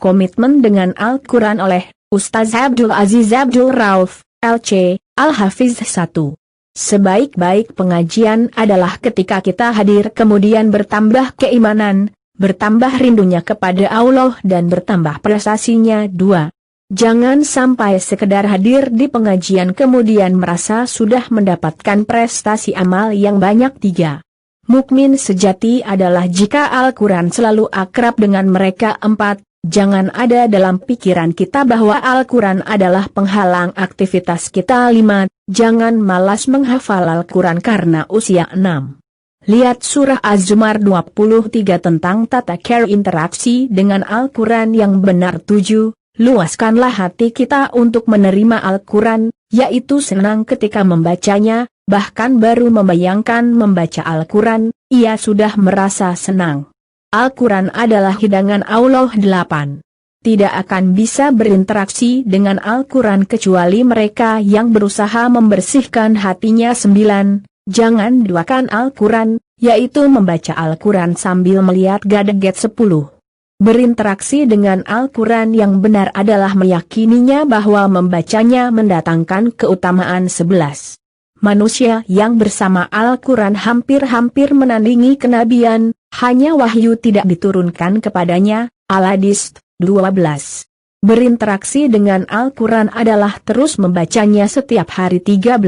berkomitmen dengan Al-Quran oleh Ustaz Abdul Aziz Abdul Rauf, LC, Al-Hafiz 1. Sebaik-baik pengajian adalah ketika kita hadir kemudian bertambah keimanan, bertambah rindunya kepada Allah dan bertambah prestasinya. 2. Jangan sampai sekedar hadir di pengajian kemudian merasa sudah mendapatkan prestasi amal yang banyak. 3. Mukmin sejati adalah jika Al-Quran selalu akrab dengan mereka. 4. Jangan ada dalam pikiran kita bahwa Al-Quran adalah penghalang aktivitas kita. 5. Jangan malas menghafal Al-Quran karena usia. 6. Lihat surah Az-Zumar 23 tentang tata cara interaksi dengan Al-Quran yang benar. 7. Luaskanlah hati kita untuk menerima Al-Quran, yaitu senang ketika membacanya, bahkan baru membayangkan membaca Al-Quran, ia sudah merasa senang. Al-Quran adalah hidangan Allah. 8. Tidak akan bisa berinteraksi dengan Al-Quran kecuali mereka yang berusaha membersihkan hatinya. 9. Jangan duakan Al-Quran, yaitu membaca Al-Quran sambil melihat gadget. 10. Berinteraksi dengan Al-Quran yang benar adalah meyakininya bahwa membacanya mendatangkan keutamaan. 11. Manusia yang bersama Al-Quran hampir-hampir menandingi kenabian, hanya wahyu tidak diturunkan kepadanya. Al-Hadis 12. Berinteraksi dengan Al-Quran adalah terus membacanya setiap hari. 13.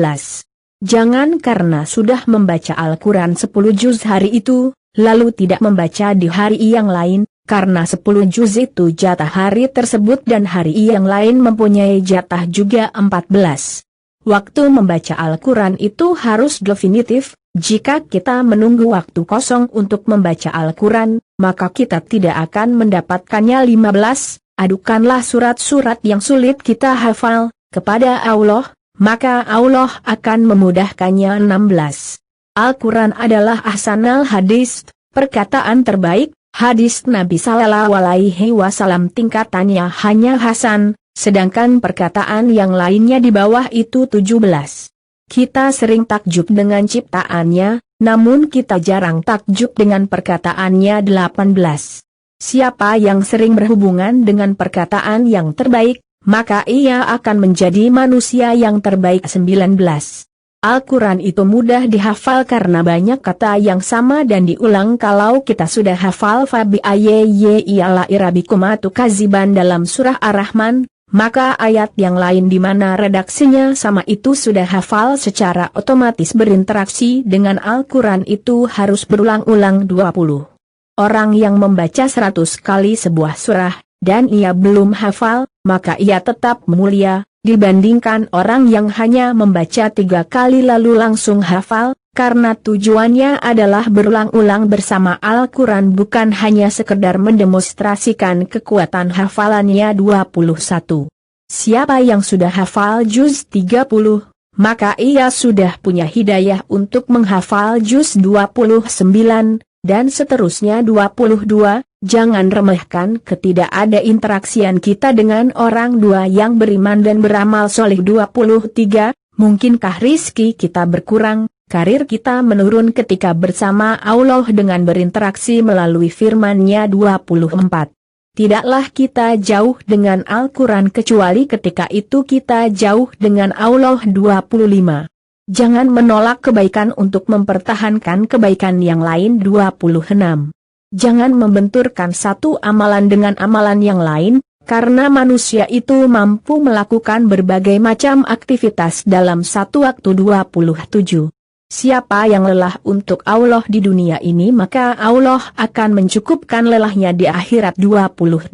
Jangan karena sudah membaca Al-Quran 10 juz hari itu, lalu tidak membaca di hari yang lain, karena 10 juz itu jatah hari tersebut dan hari yang lain mempunyai jatah juga. 14. Waktu membaca Al-Quran itu harus definitif. Jika kita menunggu waktu kosong untuk membaca Al-Quran, maka kita tidak akan mendapatkannya. 15. Adukanlah surat-surat yang sulit kita hafal kepada Allah, maka Allah akan memudahkannya. 16. Al-Quran adalah ahsanal hadis, perkataan terbaik. Hadis Nabi Sallallahu Alaihi Wasallam tingkatannya hanya hasan, sedangkan perkataan yang lainnya di bawah itu. 17. Kita sering takjub dengan ciptaannya, namun kita jarang takjub dengan perkataannya. 18. Siapa yang sering berhubungan dengan perkataan yang terbaik, maka ia akan menjadi manusia yang terbaik. 19. Al-Quran itu mudah dihafal karena banyak kata yang sama dan diulang. Kalau kita sudah hafal fabi ayyi irabikumatu kaziban dalam surah Ar-Rahman, maka ayat yang lain di mana redaksinya sama itu sudah hafal secara otomatis. Berinteraksi dengan Al-Quran itu harus berulang-ulang. 20. Orang yang membaca 100 kali sebuah surah, dan ia belum hafal, maka ia tetap mulia, dibandingkan orang yang hanya membaca 3 kali lalu langsung hafal, karena tujuannya adalah berulang-ulang bersama Al-Quran bukan hanya sekedar mendemonstrasikan kekuatan hafalannya. 21. Siapa yang sudah hafal juz 30, maka ia sudah punya hidayah untuk menghafal juz 29, dan seterusnya. 22. Jangan remehkan ketidakada interaksian kita dengan orang dua yang beriman dan beramal soleh. 23. Mungkinkah rizki kita berkurang, karir kita menurun ketika bersama Allah dengan berinteraksi melalui firman-Nya. 24. Tidaklah kita jauh dengan Al-Quran kecuali ketika itu kita jauh dengan Allah. 25. Jangan menolak kebaikan untuk mempertahankan kebaikan yang lain. 26. Jangan membenturkan satu amalan dengan amalan yang lain, karena manusia itu mampu melakukan berbagai macam aktivitas dalam satu waktu. 27. Siapa yang lelah untuk Allah di dunia ini maka Allah akan mencukupkan lelahnya di akhirat. 28.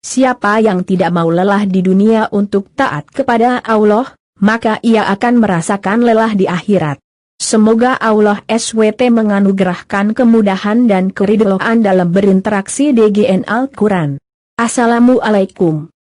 Siapa yang tidak mau lelah di dunia untuk taat kepada Allah, maka ia akan merasakan lelah di akhirat. Semoga Allah SWT menganugerahkan kemudahan dan keridhaan dalam berinteraksi dengan Al-Quran. Assalamualaikum.